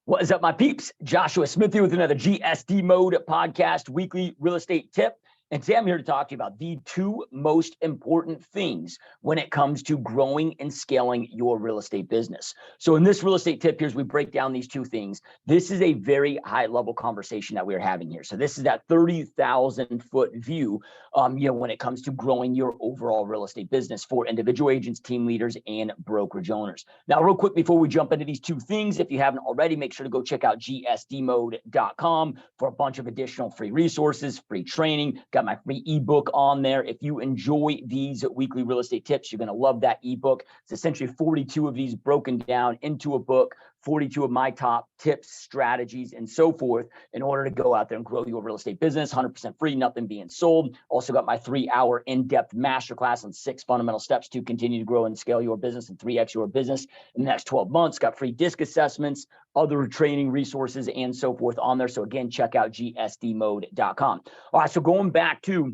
What is up, my peeps? Joshua Smith here with another GSD Mode podcast weekly real estate tip. And today I'm here to talk to you about the two most important things when it comes to growing and scaling your real estate business. So in this real estate tip, here's we break down these two things. This is a very high level conversation that we're having here. So this is that 30,000 foot view, when it comes to growing your overall real estate business for individual agents, team leaders, and brokerage owners. Now, real quick, before we jump into these two things, if you haven't already, make sure to go check out gsdmode.com for a bunch of additional free resources, free training. Got my free ebook on there. If you enjoy these weekly real estate tips, you're going to love that ebook. It's essentially 42 of these broken down into a book, 42 of my top tips, strategies, and so forth in order to go out there and grow your real estate business, 100% free, nothing being sold. Also got my 3-hour in-depth masterclass on 6 fundamental steps to continue to grow and scale your business and 3x your business in the next 12 months. Got free disc assessments, other training resources, and so forth on there. So again, check out gsdmode.com. All right, so going back to,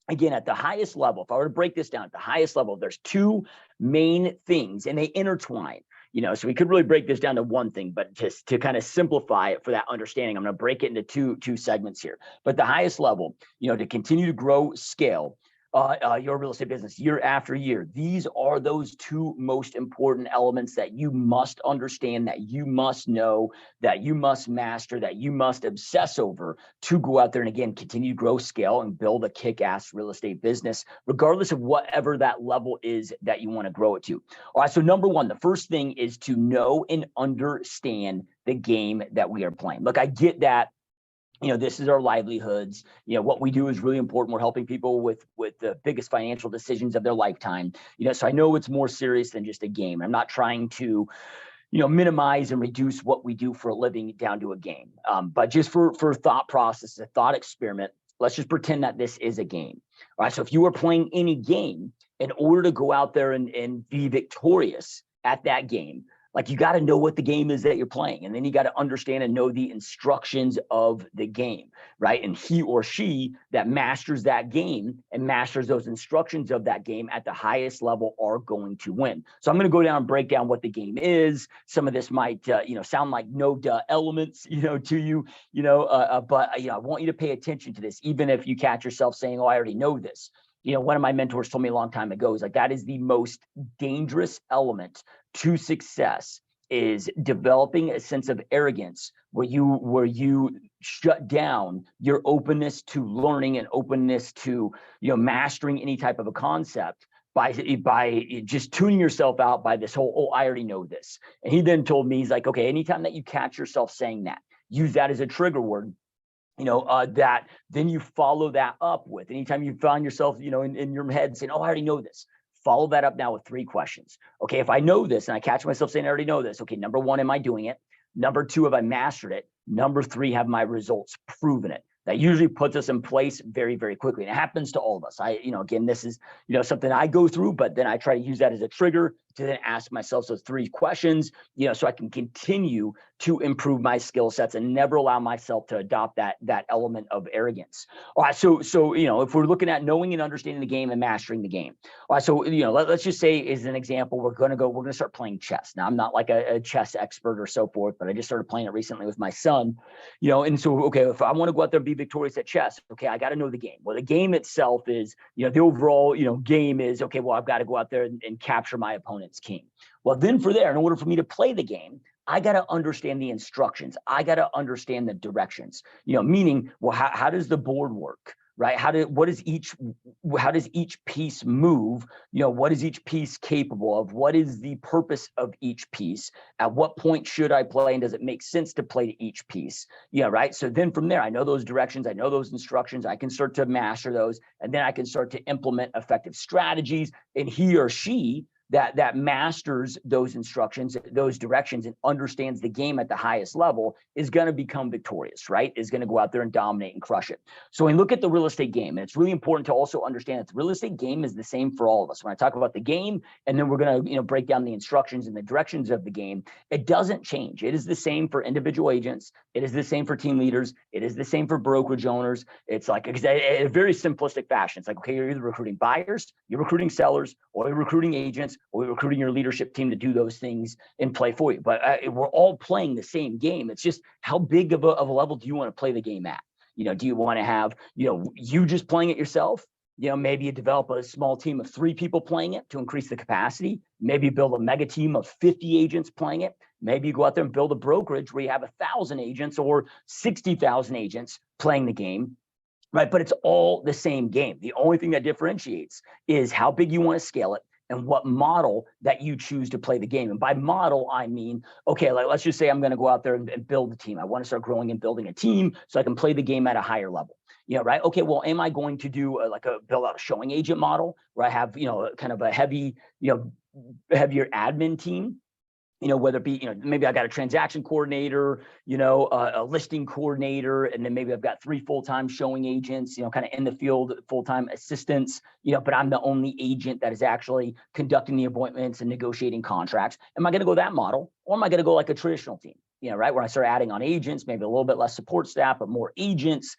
again, at the highest level, if I were to break this down at the highest level, there's two main things and they intertwine. So we could really break this down to one thing, but just to kind of simplify it for that understanding, I'm going to break it into two segments here. But the highest level, to continue to grow, scale your real estate business year after year, these are those two most important elements that you must understand, that you must know, that you must master, that you must obsess over to go out there and, again, continue to grow, scale, and build a kick-ass real estate business, regardless of whatever that level is that you want to grow it to. All right, so number one, the first thing is to know and understand the game that we are playing. Look, I get that. This is our livelihoods. What we do is really important. We're helping people with the biggest financial decisions of their lifetime. So I know it's more serious than just a game. I'm not trying to, minimize and reduce what we do for a living down to a game. But just for thought process, a thought experiment, let's just pretend that this is a game. All right. So if you are playing any game, in order to go out there and be victorious at that game, like, you got to know what the game is that you're playing. And then you got to understand and know the instructions of the game, right? And he or she that masters that game and masters those instructions of that game at the highest level are going to win. So I'm going to go down and break down what the game is. Some of this might, sound like no duh elements, to you, but I want you to pay attention to this, even if you catch yourself saying, oh, I already know this. One of my mentors told me a long time ago, is like, that is the most dangerous element to success, is developing a sense of arrogance where you shut down your openness to learning and openness to, mastering any type of a concept by just tuning yourself out by this whole, oh, I already know this. And he then told me, he's like, okay, anytime that you catch yourself saying that, use that as a trigger word. That then you follow that up with, anytime you find yourself, in your head saying, oh, I already know this, follow that up now with 3 questions. Okay, if I know this and I catch myself saying I already know this, okay, number 1, am I doing it? Number 2, have I mastered it? Number 3, have my results proven it? That usually puts us in place very, very quickly. And it happens to all of us. Again, this is, something I go through, but then I try to use that as a trigger to then ask myself those 3 questions, so I can continue to improve my skill sets and never allow myself to adopt that element of arrogance. All right. So, if we're looking at knowing and understanding the game and mastering the game. All right. So, let's just say, as an example, we're going to start playing chess. Now, I'm not like a chess expert or so forth, but I just started playing it recently with my son, and so, okay, if I want to go out there and be victorious at chess, okay, I got to know the game. Well, the game itself is, the overall, game is, okay, well, I've got to go out there and capture my opponent's king. Well, then for there, in order for me to play the game, I got to understand the instructions. I got to understand the directions, meaning, well, how does the board work? Right? How does each piece move? What is each piece capable of? What is the purpose of each piece? At what point should I play? And does it make sense to play to each piece? Right. So then from there, I know those directions, I know those instructions, I can start to master those, and then I can start to implement effective strategies. And he or she that masters those instructions, those directions, and understands the game at the highest level is going to become victorious, right? Is going to go out there and dominate and crush it. So when we look at the real estate game, and it's really important to also understand that the real estate game is the same for all of us. When I talk about the game, and then we're going to break down the instructions and the directions of the game, it doesn't change. It is the same for individual agents. It is the same for team leaders. It is the same for brokerage owners. It's like a very simplistic fashion. It's like, okay, you're either recruiting buyers, you're recruiting sellers, or you're recruiting agents, or recruiting your leadership team to do those things and play for you. But we're all playing the same game. It's just how big of a level do you want to play the game at? Do you want to have, you just playing it yourself? Maybe you develop a small team of 3 people playing it to increase the capacity. Maybe you build a mega team of 50 agents playing it. Maybe you go out there and build a brokerage where you have 1,000 agents or 60,000 agents playing the game, right? But it's all the same game. The only thing that differentiates is how big you want to scale it and what model that you choose to play the game. And by model, I mean, okay, let's just say I'm going to go out there and build a team. I want to start growing and building a team so I can play the game at a higher level. Right? Okay, well, am I going to do build out a showing agent model where I have, kind of a heavy, heavier admin team? Whether it be, maybe I got a transaction coordinator, a listing coordinator, and then maybe I've got 3 full-time showing agents, kind of in the field, full-time assistants, but I'm the only agent that is actually conducting the appointments and negotiating contracts. Am I going to go that model, or am I going to go like a traditional team? Right, where I start adding on agents, maybe a little bit less support staff, but more agents,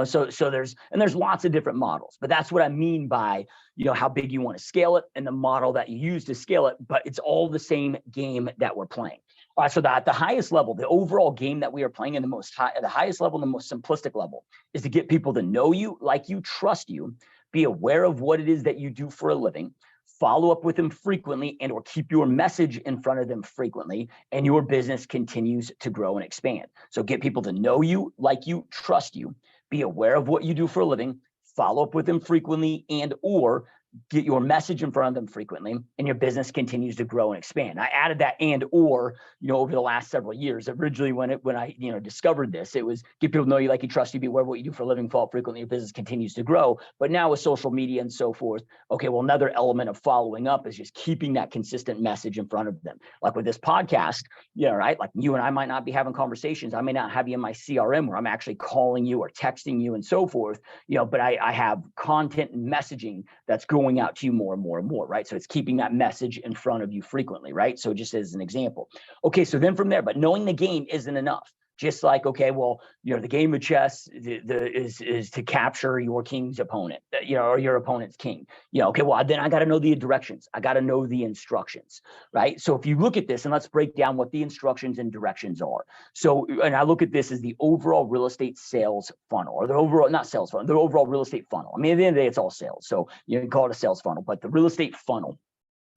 so there's lots of different models, but that's what I mean by, how big you want to scale it and the model that you use to scale it, but it's all the same game that we're playing. All right, so at the highest level, the overall game that we are playing at the highest level, the most simplistic level, is to get people to know you, like you, trust you, be aware of what it is that you do for a living, follow up with them frequently, and or keep your message in front of them frequently, and your business continues to grow and expand. So get people to know you, like you, trust you, be aware of what you do for a living, follow up with them frequently, and or get your message in front of them frequently, and your business continues to grow and expand. I added that and or, over the last several years. Originally, when I discovered this, it was get people to know you, like you, trust you, be aware of what you do for a living, follow up frequently, your business continues to grow. But now with social media and so forth, okay, well, another element of following up is just keeping that consistent message in front of them. Like with this podcast, right? Like you and I might not be having conversations. I may not have you in my CRM where I'm actually calling you or texting you and so forth, but I have content and messaging that's going out to you more and more and more, right? So it's keeping that message in front of you frequently, right? So just as an example. Okay, so then from there, but knowing the game isn't enough. Just like, okay, well, the game of chess is to capture your king's opponent, or your opponent's king. Okay, well, then I got to know the directions. I got to know the instructions, right? So if you look at this, and let's break down what the instructions and directions are. So, and I look at this as the overall real estate sales funnel, or the overall, not sales funnel, the overall real estate funnel. I mean, at the end of the day, it's all sales. So you can call it a sales funnel, but the real estate funnel.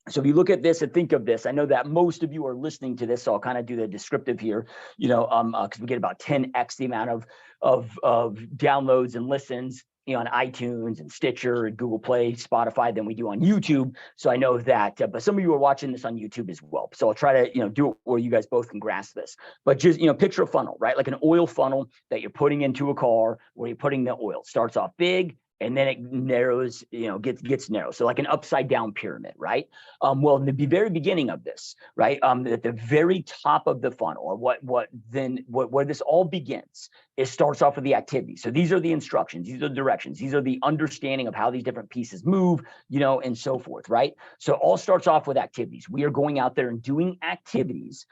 So if you look at this and think of this, I know that most of you are listening to this, so I'll kind of do the descriptive here, because we get about 10x the amount of downloads and listens, on iTunes and Stitcher and Google Play, Spotify than we do on YouTube. So I know that, but some of you are watching this on YouTube as well. So I'll try to, do it where you guys both can grasp this. But just, picture a funnel, right? Like an oil funnel that you're putting into a car where you're putting the oil. Starts off big, and then it narrows, gets narrow. So like an upside down pyramid, right? Well, in the very beginning of this, right? At the very top of the funnel, or where this all begins, it starts off with the activity. So these are the instructions, these are the directions, these are the understanding of how these different pieces move, and so forth, right? So it all starts off with activities. We are going out there and doing activities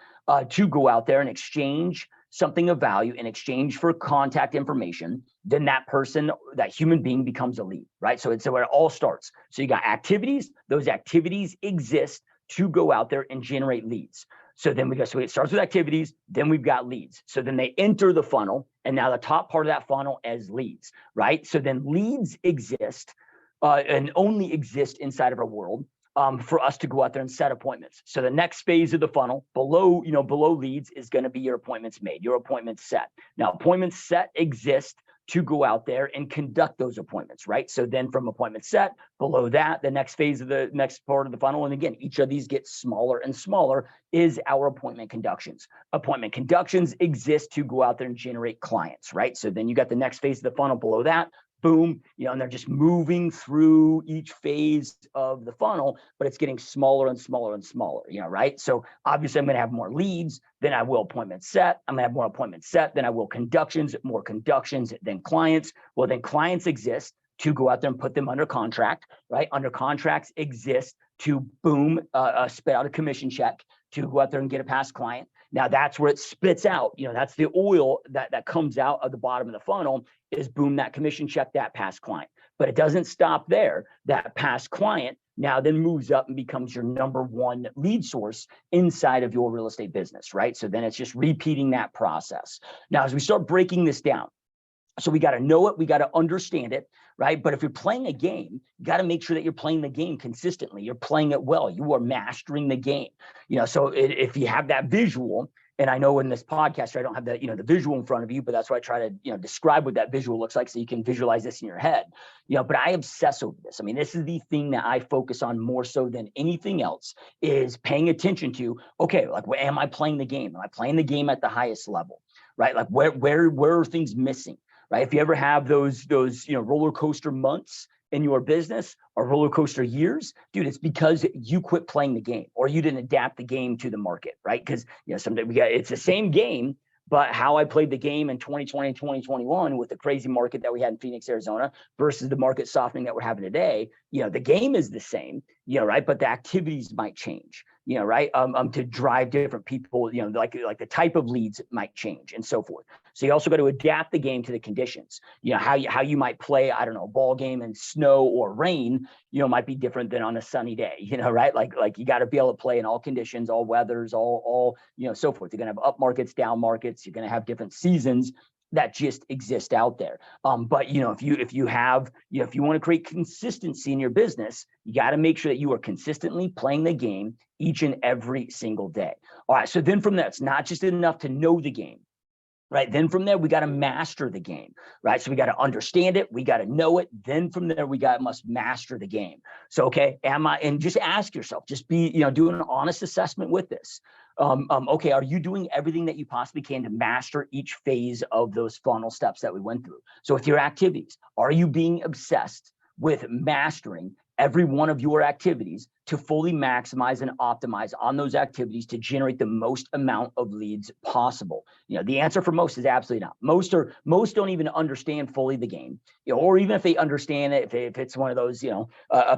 to go out there and exchange something of value in exchange for contact information. Then that person, that human being, becomes a lead, right? So it's where it all starts. So you got activities. Those activities exist to go out there and generate leads. So it starts with activities, then we've got leads. So then they enter the funnel, and now the top part of that funnel is leads, right? So then leads exist and only exist inside of our world for us to go out there and set appointments. So the next phase of the funnel below leads is going to be your appointments made, your appointments set. Now, appointments set exist to go out there and conduct those appointments, right? So then from appointment set, below that, the next phase of the next part of the funnel, and again, each of these gets smaller and smaller, is our appointment conductions. Appointment conductions exist to go out there and generate clients, right? So then you got the next phase of the funnel below that, boom, and they're just moving through each phase of the funnel, but it's getting smaller and smaller and smaller, right? So obviously I'm going to have more leads than I will appointments set. I'm going to have more appointments set than I will conductions, more conductions than clients. Well, then clients exist to go out there and put them under contract, right? Under contracts exist to boom, spit out a commission check to go out there and get a past client. Now that's where it spits out, that's the oil that comes out of the bottom of the funnel, is boom, that commission check, that past client. But it doesn't stop there. That past client now then moves up and becomes your number one lead source inside of your real estate business, right? So then it's just repeating that process. Now, as we start breaking this down, so we got to know it, we got to understand it, right? But if you're playing a game, you got to make sure that you're playing the game consistently. You're playing it well. You are mastering the game. So if you have that visual, and I know in this podcast, I don't have the visual in front of you, but that's why I try to, describe what that visual looks like so you can visualize this in your head. But I obsess over this. I mean, this is the thing that I focus on more so than anything else, is paying attention to, okay, like, am I playing the game? Am I playing the game at the highest level, right? Like where are things missing? Right? If you ever have those roller coaster months in your business or roller coaster years, dude, it's because you quit playing the game or you didn't adapt the game to the market, right? Because sometimes it's the same game, but how I played the game in 2020 and 2021 with the crazy market that we had in Phoenix, Arizona versus the market softening that we're having today, the game is the same, right? But the activities might change, right? To drive different people, like the type of leads might change and so forth. So you also got to adapt the game to the conditions. How you might play, I don't know, a ball game in snow or rain, might be different than on a sunny day, right? Like you got to be able to play in all conditions, all weathers, all so forth. You're going to have up markets, down markets. You're going to have different seasons that just exist out there. But if you want to create consistency in your business, you got to make sure that you are consistently playing the game each and every single day. All right. So then from there, it's not just enough to know the game. Right. Then from there, we got to master the game. Right. So we got to understand it. We got to know it. Then from there, must master the game. So, okay, and just ask yourself, just be, do an honest assessment with this. Okay, are you doing everything that you possibly can to master each phase of those funnel steps that we went through? So with your activities, are you being obsessed with mastering every one of your activities to fully maximize and optimize on those activities to generate the most amount of leads possible? The answer for most is absolutely not. Most don't even understand fully the game, or even if they understand it, if it's one of those,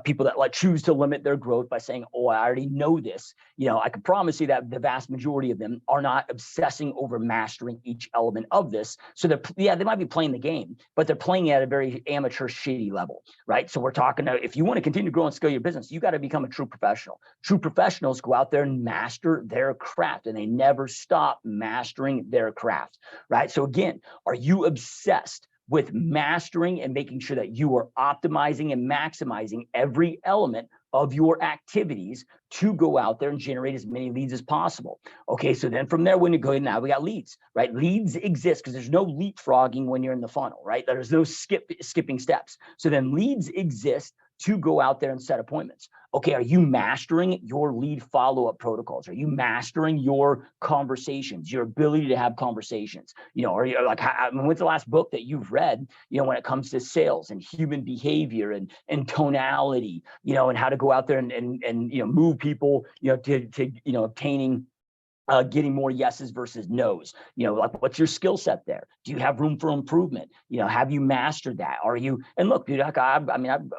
people that choose to limit their growth by saying, oh, I already know this, I can promise you that the vast majority of them are not obsessing over mastering each element of this. So they might be playing the game, but they're playing it at a very amateur, shitty level, right? So we're talking about, if you want to continue to grow and scale your business, you got to become a true professional. True professionals go out there and master their craft, and they never stop mastering their craft, right? So again, are you obsessed with mastering and making sure that you are optimizing and maximizing every element of your activities to go out there and generate as many leads as possible? Okay, so then from there, when you go in, now we got leads, right? Leads exist because there's no leapfrogging when you're in the funnel, right? There's no skipping steps. So then leads exist to go out there and set appointments. Okay, are you mastering your lead follow-up protocols? Are you mastering your conversations, your ability to have conversations? Are you when's the last book that you've read, when it comes to sales and human behavior and tonality, and how to go out there and move people, to obtaining getting more yeses versus nos, what's your skill set there? Do you have room for improvement? Have you mastered that? Are you, and look, dude, I've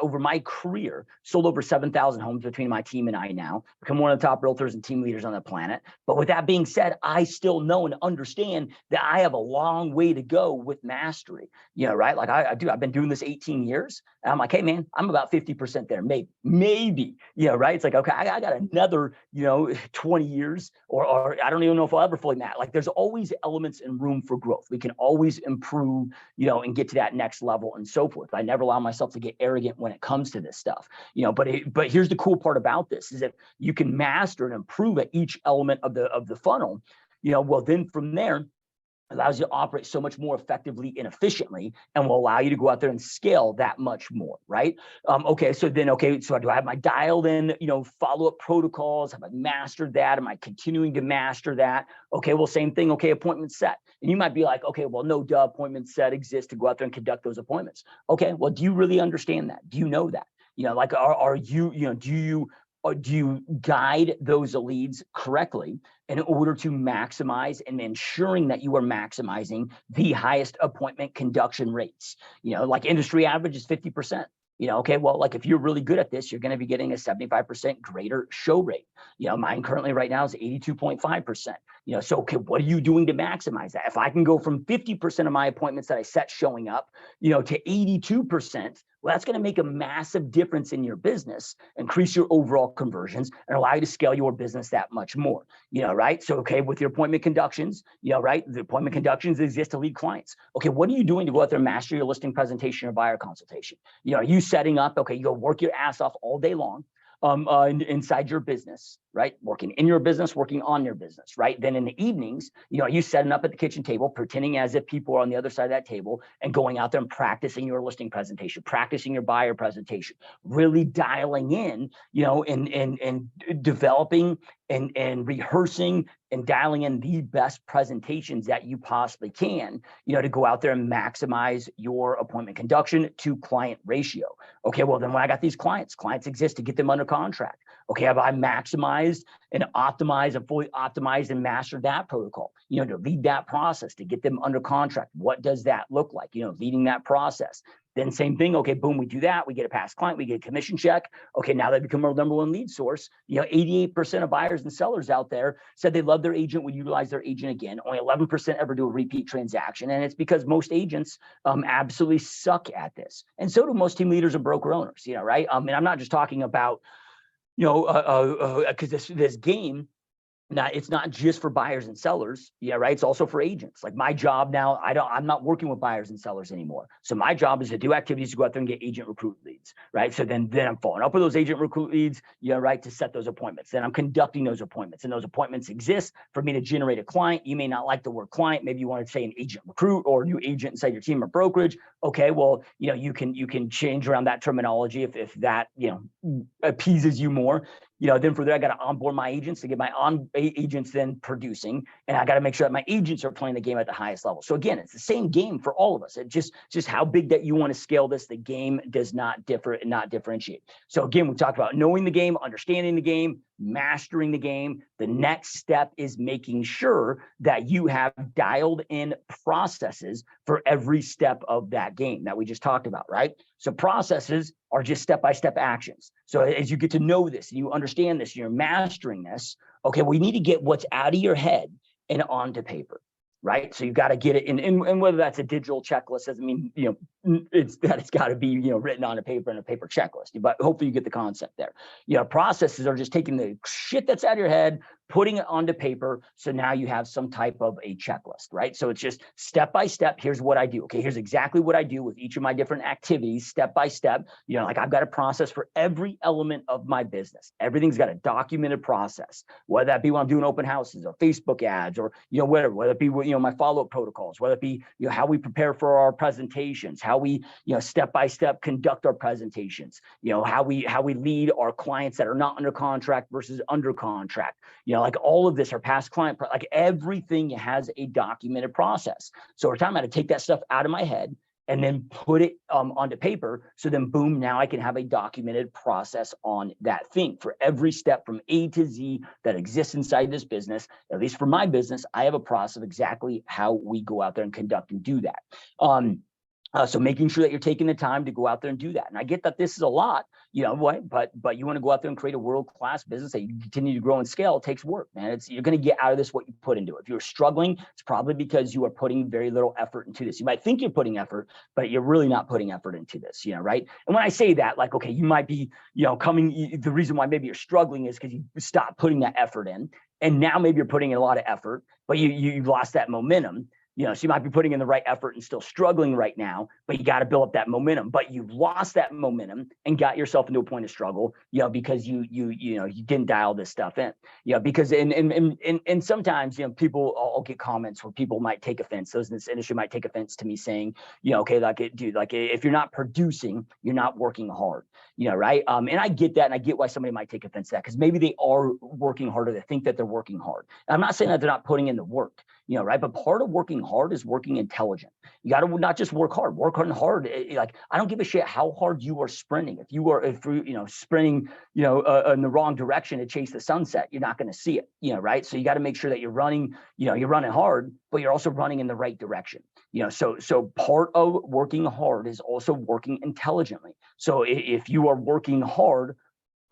over my career sold over 7,000 homes between my team and I now, become one of the top realtors and team leaders on the planet. But with that being said, I still know and understand that I have a long way to go with mastery, right? Like I've been doing this 18 years. And I'm like, hey man, I'm about 50% there, maybe, right? It's like, okay, I got another, 20 years or I don't even know if I'll ever fully match. Like there's always elements and room for growth. We can always improve, and get to that next level and so forth. I never allow myself to get arrogant when it comes to this stuff, but here's the cool part about this is that you can master and improve at each element of the funnel, well, then from there, allows you to operate so much more effectively and efficiently, and will allow you to go out there and scale that much more, right? So do I have my dialed in, follow-up protocols? Have I mastered that? Am I continuing to master that? Okay, well, same thing. Okay, appointment set. And you might be like, okay, well, no duh, appointment set exists to go out there and conduct those appointments. Okay, well, do you really understand that? Do you know that? Do you guide those leads correctly in order to maximize and ensuring that you are maximizing the highest appointment conduction rates? Like industry average is 50%. Okay, well, like if you're really good at this, you're going to be getting a 75% greater show rate. Mine currently right now is 82.5%. So, okay, what are you doing to maximize that? If I can go from 50% of my appointments that I set showing up, to 82%, well, that's going to make a massive difference in your business, increase your overall conversions, and allow you to scale your business that much more, right? So, okay, with your appointment conductions, right? The appointment conductions exist to lead clients. Okay, what are you doing to go out there and master your listing presentation or buyer consultation? Are you setting up, okay, you go work your ass off all day long, inside your business, right? Working in your business, working on your business, right? Then in the evenings, are you setting up at the kitchen table, pretending as if people are on the other side of that table and going out there and practicing your listing presentation, practicing your buyer presentation, really dialing in, and developing and rehearsing and dialing in the best presentations that you possibly can, to go out there and maximize your appointment conduction to client ratio. Okay, well, then when I got these clients exist to get them under contract. Okay, have I maximized and optimized and fully optimized and mastered that protocol, to lead that process, to get them under contract? What does that look like, leading that process? Then same thing. Okay, boom, we do that. We get a past client, we get a commission check. Okay, now they become our number one lead source. 88% of buyers and sellers out there said they love their agent, would utilize their agent again. Only 11% ever do a repeat transaction. And it's because most agents absolutely suck at this. And so do most team leaders and broker owners, right? And I'm not just talking about, because this game, now, it's not just for buyers and sellers, right? It's also for agents. Like my job now, I'm not working with buyers and sellers anymore. So my job is to do activities to go out there and get agent recruit leads, right? So then I'm following up with those agent recruit leads, right, to set those appointments. Then I'm conducting those appointments, and those appointments exist for me to generate a client. You may not like the word client. Maybe you want to say an agent recruit or a new agent inside your team or brokerage. Okay, well, you can change around that terminology if that, appeases you more. Then for there, I got to onboard my agents to get my agents then producing, and I got to make sure that my agents are playing the game at the highest level. So again, it's the same game for all of us. It just how big that you want to scale this. The game does not differ and not differentiate. So again, we talked about knowing the game, understanding the game, mastering the game. The next step is making sure that you have dialed in processes for every step of that game that we just talked about, right? So processes are just step-by-step actions. So as you get to know this and you understand this, you're mastering this, okay, we need to get what's out of your head and onto paper, right? So you got to get it in, and whether that's a digital checklist doesn't mean, it's got to be, written on a paper in a paper checklist, but hopefully you get the concept there. Processes are just taking the shit that's out of your head, putting it onto paper. So now you have some type of a checklist, right? So it's just step by step. Here's what I do. Okay, here's exactly what I do with each of my different activities, step by step. Like I've got a process for every element of my business. Everything's got a documented process, whether that be when I'm doing open houses or Facebook ads or, whatever, whether it be, my follow-up protocols, whether it be, how we prepare for our presentations, how we, step by step conduct our presentations, how we lead our clients that are not under contract versus under contract, like all of this, our past client, like everything has a documented process. So we're talking about to take that stuff out of my head and then put it onto paper. So then boom, now I can have a documented process on that thing for every step from A to Z that exists inside this business. At least for my business, I have a process of exactly how we go out there and conduct and do that. So making sure that you're taking the time to go out there and do that. And I get that this is a lot, but you want to go out there and create a world-class business that you continue to grow and scale. It takes work, man. You're going to get out of this what you put into it. If you're struggling, it's probably because you are putting very little effort into this. You might think you're putting effort, but you're really not putting effort into this, right? And when I say that, like, okay, you might be, the reason why maybe you're struggling is because you stopped putting that effort in. And now maybe you're putting in a lot of effort, but you've lost that momentum. So you might be putting in the right effort and still struggling right now, but you got to build up that momentum. But you've lost that momentum and got yourself into a point of struggle, because you didn't dial this stuff in, because and sometimes, people, I'll get comments where people might take offense. Those in this industry might take offense to me saying, okay, if you're not producing, you're not working hard, right? And I get that. And I get why somebody might take offense to that, because maybe they are working harder. They think that they're working hard. And I'm not saying that they're not putting in the work, right? But part of working hard is working intelligent. You got to not just work hard. Like, I don't give a shit how hard you are sprinting. If you're sprinting, in the wrong direction to chase the sunset, you're not going to see it, right? So you got to make sure that you're running, you're running hard, but you're also running in the right direction. So part of working hard is also working intelligently. So if you are working hard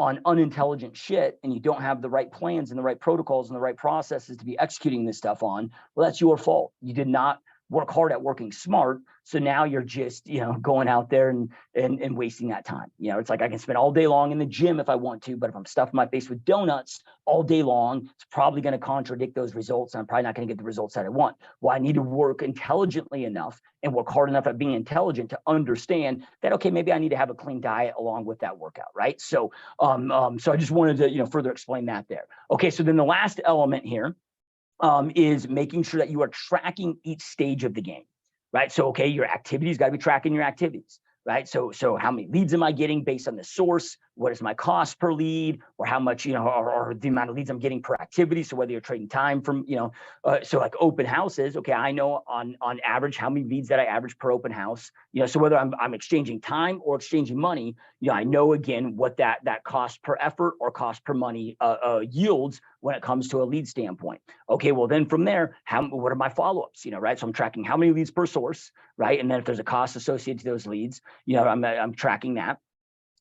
on unintelligent shit and you don't have the right plans and the right protocols and the right processes to be executing this stuff on, well, that's your fault. You did not work hard at working smart. So now you're just, going out there and wasting that time. It's like I can spend all day long in the gym if I want to, but if I'm stuffing my face with donuts all day long, it's probably going to contradict those results. And I'm probably not going to get the results that I want. Well, I need to work intelligently enough and work hard enough at being intelligent to understand that, okay, maybe I need to have a clean diet along with that workout, right? So, so I just wanted to, further explain that there. Okay, so then the last element here is making sure that you are tracking each stage of the game, right? So, okay, your activities, got to be tracking your activities, right? So how many leads am I getting based on the source? What is my cost per lead, or how much, or the amount of leads I'm getting per activity? So whether you're trading time from, so like open houses, okay, I know on average how many leads that I average per open house, so whether I'm exchanging time or exchanging money, I know again what that cost per effort or cost per money yields when it comes to a lead standpoint. Okay, well then from there, what are my follow-ups, right? So I'm tracking how many leads per source, right? And then if there's a cost associated to those leads, I'm tracking that.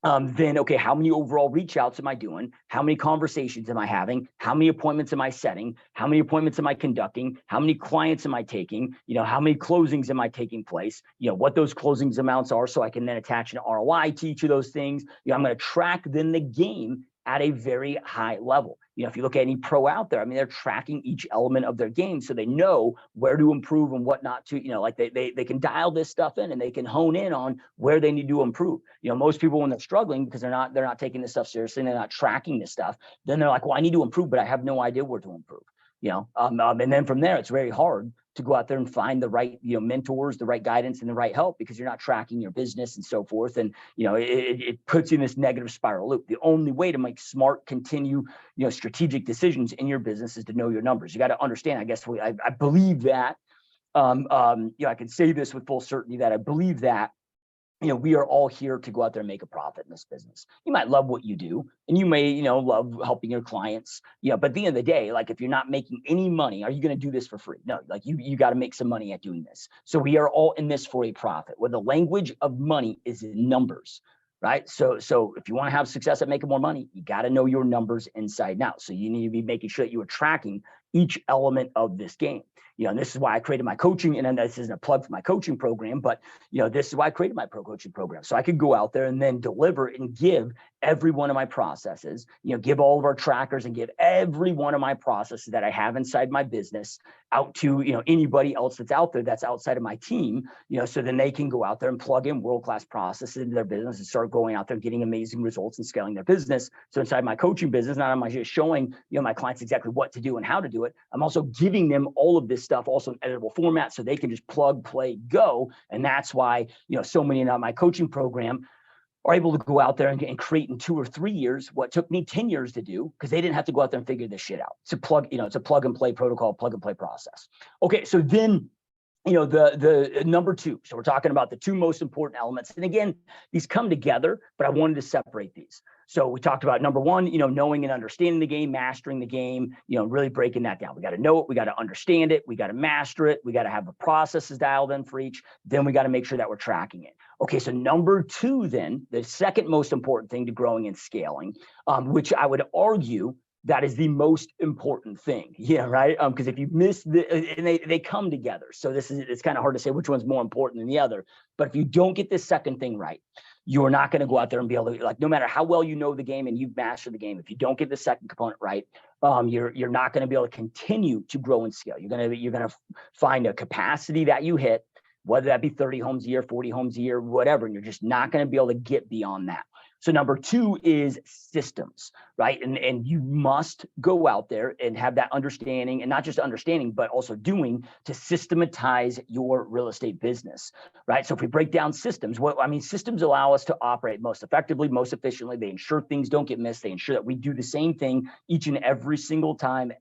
Then, okay, how many overall reach outs am I doing? How many conversations am I having? How many appointments am I setting? How many appointments am I conducting? How many clients am I taking? How many closings am I taking place? What those closings amounts are, so I can then attach an ROI to each of those things. I'm going to track then the game at a very high level. If you look at any pro out there, they're tracking each element of their game so they know where to improve and what not to, like they can dial this stuff in and they can hone in on where they need to improve. Most people, when they're struggling because they're not taking this stuff seriously and they're not tracking this stuff, then they're like, well, I need to improve, but I have no idea where to improve. And then from there, it's very hard to go out there and find the right, mentors, the right guidance, and the right help, because you're not tracking your business and so forth. And, it puts you in this negative spiral loop. The only way to make smart, continue, strategic decisions in your business is to know your numbers. You got to understand, I guess, I believe that, I can say this with full certainty that I believe that, we are all here to go out there and make a profit in this business. You might love what you do, and you may, love helping your clients, but at the end of the day, like if you're not making any money, are you going to do this for free? No, like you got to make some money at doing this. So we are all in this for a profit, where the language of money is in numbers, right? So if you want to have success at making more money, you got to know your numbers inside and out. So you need to be making sure that you are tracking each element of this game. And this is why I created my coaching, and this isn't a plug for my coaching program, but this is why I created my pro coaching program. So I could go out there and then deliver and give every one of my processes, give all of our trackers and give every one of my processes that I have inside my business out to, anybody else that's out there that's outside of my team, so then they can go out there and plug in world-class processes into their business and start going out there and getting amazing results and scaling their business. So inside my coaching business, not am I just showing, my clients exactly what to do and how to do it, I'm also giving them all of this stuff also in editable format so they can just plug, play, go. And that's why, so many in my coaching program are able to go out there and create in 2 or 3 years what took me 10 years to do, because they didn't have to go out there and figure this shit out. It's a plug and play protocol, plug and play process. Okay, so then, the number 2. So we're talking about the 2 most important elements. And again, these come together, but I wanted to separate these. So we talked about number 1, knowing and understanding the game, mastering the game, really breaking that down. We got to know it. We got to understand it. We got to master it. We got to have the processes dialed in for each. Then we got to make sure that we're tracking it. Okay, so number 2, then, the second most important thing to growing and scaling, which I would argue that is the most important thing. Yeah, right. Because if you miss and they come together. So it's kind of hard to say which one's more important than the other. But if you don't get this second thing right, you're not going to go out there and be able to, like, no matter how well you know the game and you've mastered the game, if you don't get the second component right, you're not going to be able to continue to grow and scale. You're going to find a capacity that you hit, whether that be 30 homes a year, 40 homes a year, whatever, and you're just not going to be able to get beyond that. So number 2 is systems, right? And you must go out there and have that understanding, and not just understanding, but also doing to systematize your real estate business, right? So if we break down systems, systems allow us to operate most effectively, most efficiently. They ensure things don't get missed. They ensure that we do the same thing each and every single time.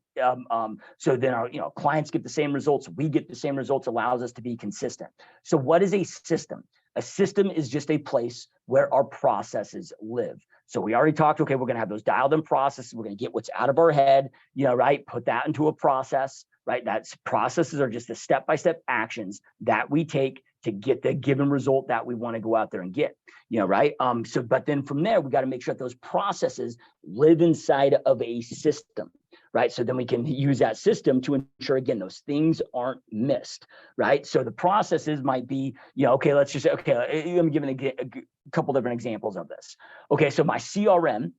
So then our clients get the same results, we get the same results, allows us to be consistent. So what is a system? A system is just a place where our processes live. So we already talked, okay, we're going to have those dialed in processes. We're going to get what's out of our head, right? Put that into a process, right? That's processes are just the step-by-step actions that we take to get the given result that we want to go out there and get, right? But then from there, we got to make sure that those processes live inside of a system, right? So then we can use that system to ensure, again, those things aren't missed, right? So the processes might be, okay, let me give a couple different examples of this. Okay, so my CRM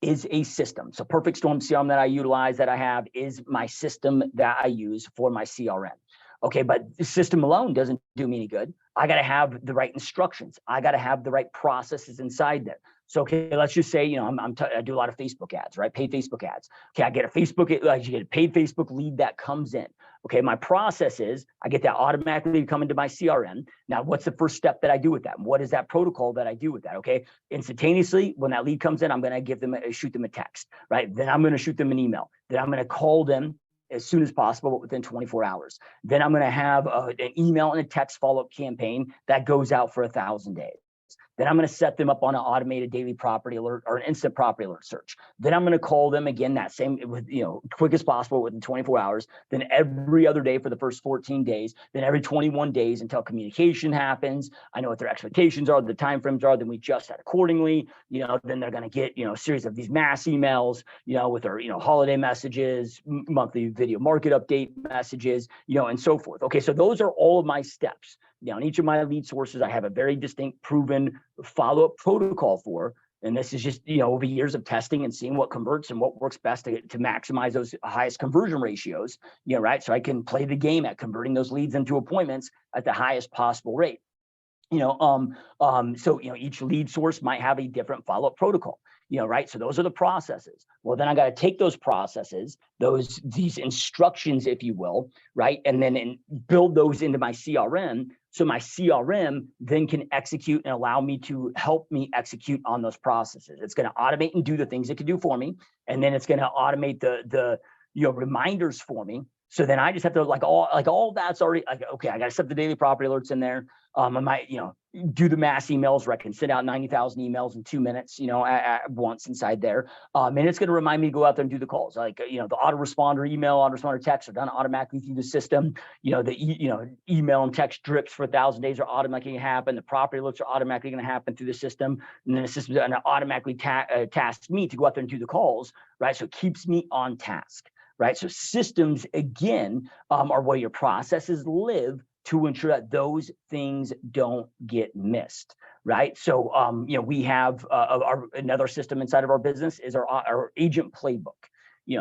is a system. So Perfect Storm CRM that I utilize, that I have, is my system that I use for my CRM. Okay, but the system alone doesn't do me any good. I got to have the right instructions. I got to have the right processes inside there. So, okay, let's just say, I do a lot of Facebook ads, right? Paid Facebook ads. Okay, I get a paid Facebook lead that comes in. Okay, my process is I get that automatically come into my CRM. Now, what's the first step that I do with that? What is that protocol that I do with that? Okay, instantaneously, when that lead comes in, I'm going to shoot them a text, right? Then I'm going to shoot them an email. Then I'm going to call them as soon as possible, but within 24 hours. Then I'm going to have an email and a text follow-up campaign that goes out for 1,000 days. Then I'm going to set them up on an automated daily property alert or an instant property alert search. Then I'm going to call them again, that same, with, quick as possible within 24 hours. Then every other day for the first 14 days. Then every 21 days until communication happens. I know what their expectations are, the timeframes are. Then we adjust that accordingly. Then they're going to get, a series of these mass emails, with our, holiday messages, monthly video market update messages, and so forth. Okay, so those are all of my steps. Now, in each of my lead sources, I have a very distinct, proven follow-up protocol for, and this is just, over years of testing and seeing what converts and what works best to maximize those highest conversion ratios, right? So I can play the game at converting those leads into appointments at the highest possible rate. So each lead source might have a different follow-up protocol, right? So those are the processes. Well, then I got to take those processes, these instructions, if you will, right? And then build those into my CRM. So my CRM then can execute and allow me to help me execute on those processes. It's going to automate and do the things it can do for me. And then it's going to automate the reminders for me. So then I just have to all that's already okay. I got to set the daily property alerts in there. I might, do the mass emails where I can send out 90,000 emails in 2 minutes, at once inside there. And it's going to remind me to go out there and do the calls. The autoresponder email, autoresponder text are done automatically through the system. The email and text drips for 1,000 days are automatically going to happen. The property alerts are automatically going to happen through the system. And then the system is going to automatically task me to go out there and do the calls, right? So it keeps me on task. Right. So systems, again, are where your processes live to ensure that those things don't get missed. Right. So, we have another system inside of our business is our agent playbook.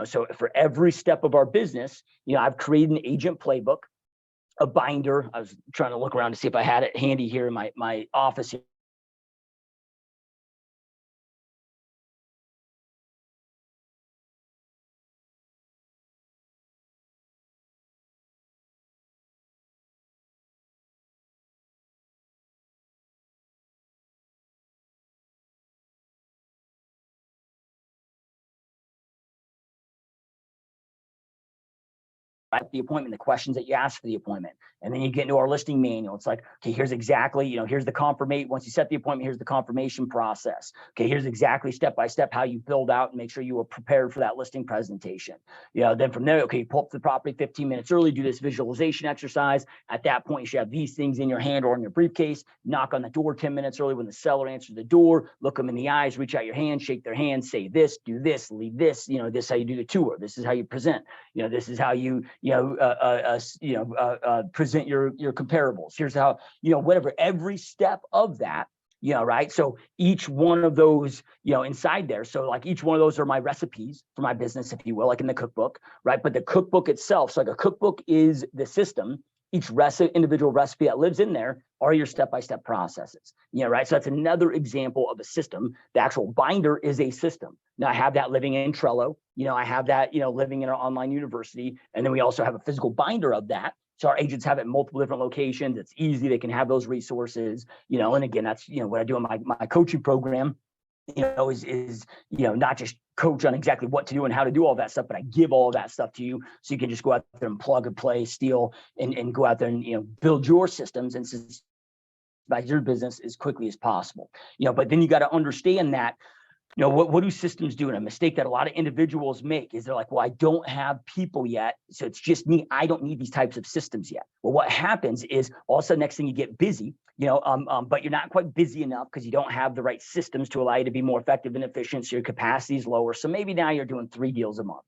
So for every step of our business, I've created an agent playbook, a binder. I was trying to look around to see if I had it handy here in my office here. The appointment, the questions that you ask for the appointment. And then you get into our listing manual. It's like, okay, here's exactly, here's the confirmation. Once you set the appointment, here's the confirmation process. Okay, here's exactly step-by-step how you build out and make sure you are prepared for that listing presentation. Then from there, okay, you pull up the property 15 minutes early, do this visualization exercise. At that point, you should have these things in your hand or in your briefcase. Knock on the door 10 minutes early when the seller answers the door. Look them in the eyes, reach out your hand, shake their hand, say this, do this, leave this. This is how you do the tour. This is how you present. This is how you present your comparables. Here's how, whatever, every step of that, right? So each one of those, inside there. So like each one of those are my recipes for my business, if you will, like in the cookbook, right? But the cookbook itself, so like a cookbook is the system. Each individual recipe that lives in there are your step-by-step processes, right? So that's another example of a system. The actual binder is a system. Now I have that living in Trello, I have that, living in our online university. And then we also have a physical binder of that. So our agents have it in multiple different locations. It's easy. They can have those resources, and again, that's, what I do in my coaching program, is not just coach on exactly what to do and how to do all that stuff, but I give all of that stuff to you so you can just go out there and plug and play, steal, and go out there and build your systems and systemize your business as quickly as possible. But then you got to understand that What do systems do? And a mistake that a lot of individuals make is they're like, well, I don't have people yet, so it's just me. I don't need these types of systems yet. Well, what happens is all of a sudden, next thing you get busy, but you're not quite busy enough because you don't have the right systems to allow you to be more effective and efficient. So your capacity is lower. So maybe now you're doing 3 deals a month,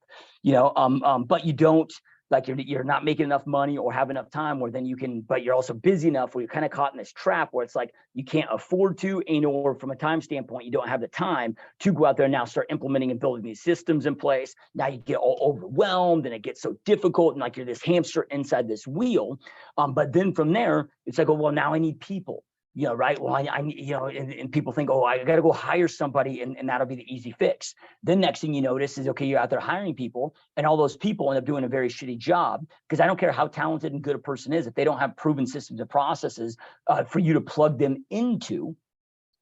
but you don't. Like you're not making enough money or have enough time where then you can, but you're also busy enough where you're kind of caught in this trap where it's like you can't afford to, or from a time standpoint, you don't have the time to go out there and now start implementing and building these systems in place. Now you get all overwhelmed and it gets so difficult and like you're this hamster inside this wheel. But then from there, it's like, oh, well, now I need people. Right. Well, I need, and people think, oh, I got to go hire somebody and that'll be the easy fix. Then next thing you notice is, okay, you're out there hiring people and all those people end up doing a very shitty job because I don't care how talented and good a person is. If they don't have proven systems and processes for you to plug them into,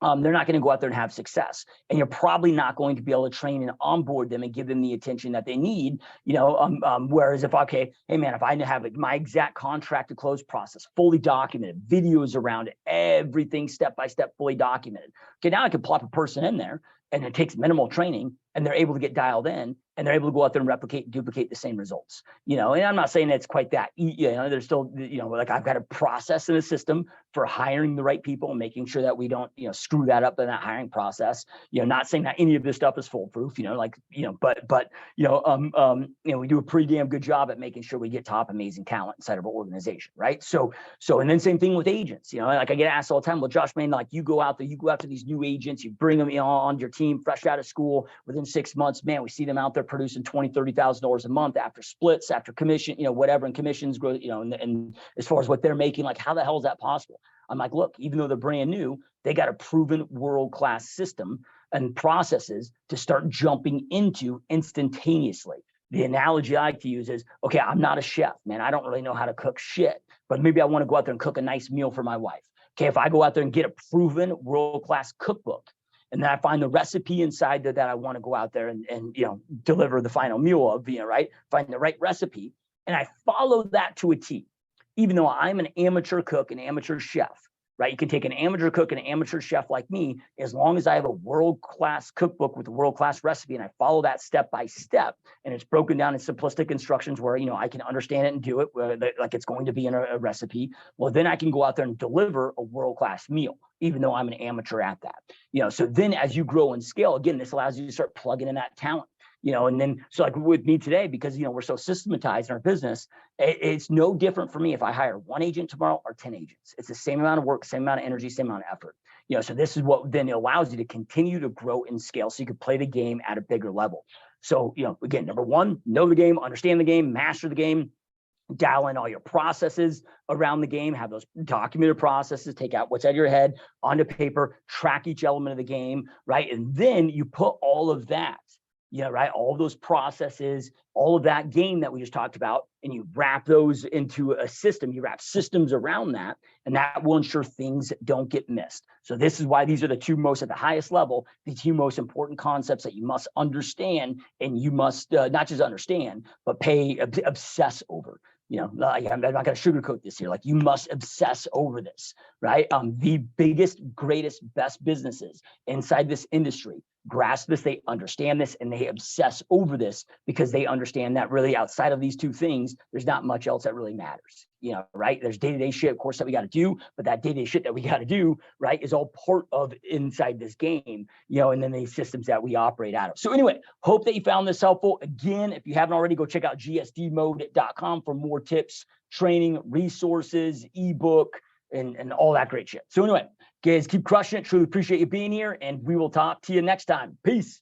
they're not going to go out there and have success. And you're probably not going to be able to train and onboard them and give them the attention that they need, whereas if, okay, hey man, if I have my exact contract to close process, fully documented, videos around it, everything step-by-step, fully documented. Okay, now I can plop a person in there and it takes minimal training and they're able to get dialed in and they're able to go out there and replicate and duplicate the same results, and I'm not saying it's quite that, there's still, like I've got a process in a system for hiring the right people and making sure that we don't, screw that up in that hiring process, not saying that any of this stuff is foolproof, but we do a pretty damn good job at making sure we get top amazing talent inside of our organization. Right. So, and then same thing with agents, like I get asked all the time, well, Josh, man, like you go out to these new agents, you bring them on your team fresh out of school within 6 months, man, we see them out there producing $20,000, $30,000 a month after splits, after commission, whatever, and commissions grow, and as far as what they're making, like how the hell is that possible? I'm like, look, even though they're brand new, they got a proven world-class system and processes to start jumping into instantaneously. The analogy I like to use is, okay, I'm not a chef, man. I don't really know how to cook shit, but maybe I want to go out there and cook a nice meal for my wife. Okay, if I go out there and get a proven world-class cookbook, and then I find the recipe inside that I want to go out there and deliver the final meal of, right? Find the right recipe. And I follow that to a T, even though I'm an amateur cook, an amateur chef, right? You can take an amateur cook and an amateur chef like me, as long as I have a world-class cookbook with a world-class recipe and I follow that step by step and it's broken down in simplistic instructions where, I can understand it and do it like it's going to be in a recipe. Well, then I can go out there and deliver a world-class meal, even though I'm an amateur at that. So then as you grow and scale, again, this allows you to start plugging in that talent. And then, so like with me today, because, we're so systematized in our business, it's no different for me if I hire 1 agent tomorrow or 10 agents. It's the same amount of work, same amount of energy, same amount of effort. So this is what then allows you to continue to grow and scale so you can play the game at a bigger level. So, again, number 1, know the game, understand the game, master the game. Dial in all your processes around the game, have those documented processes, take out what's out of your head onto paper, track each element of the game, right? And then you put all of that, right? All those processes, all of that game that we just talked about, and you wrap those into a system, you wrap systems around that, and that will ensure things don't get missed. So this is why these are the 2 most at the highest level, the 2 most important concepts that you must understand, and you must not just understand, but obsess over. I'm not going to sugarcoat this here. Like you must obsess over this, right? The biggest, greatest, best businesses inside this industry grasp this, they understand this, and they obsess over this because they understand that really outside of these 2 things, there's not much else that really matters. Right? There's day-to-day shit, of course, that we got to do, but that day-to-day shit that we got to do, right, is all part of inside this game, and then the systems that we operate out of. So anyway, hope that you found this helpful. Again, if you haven't already, go check out gsdmode.com for more tips, training, resources, ebook, and all that great shit. So anyway, guys, keep crushing it. Truly appreciate you being here, and we will talk to you next time. Peace.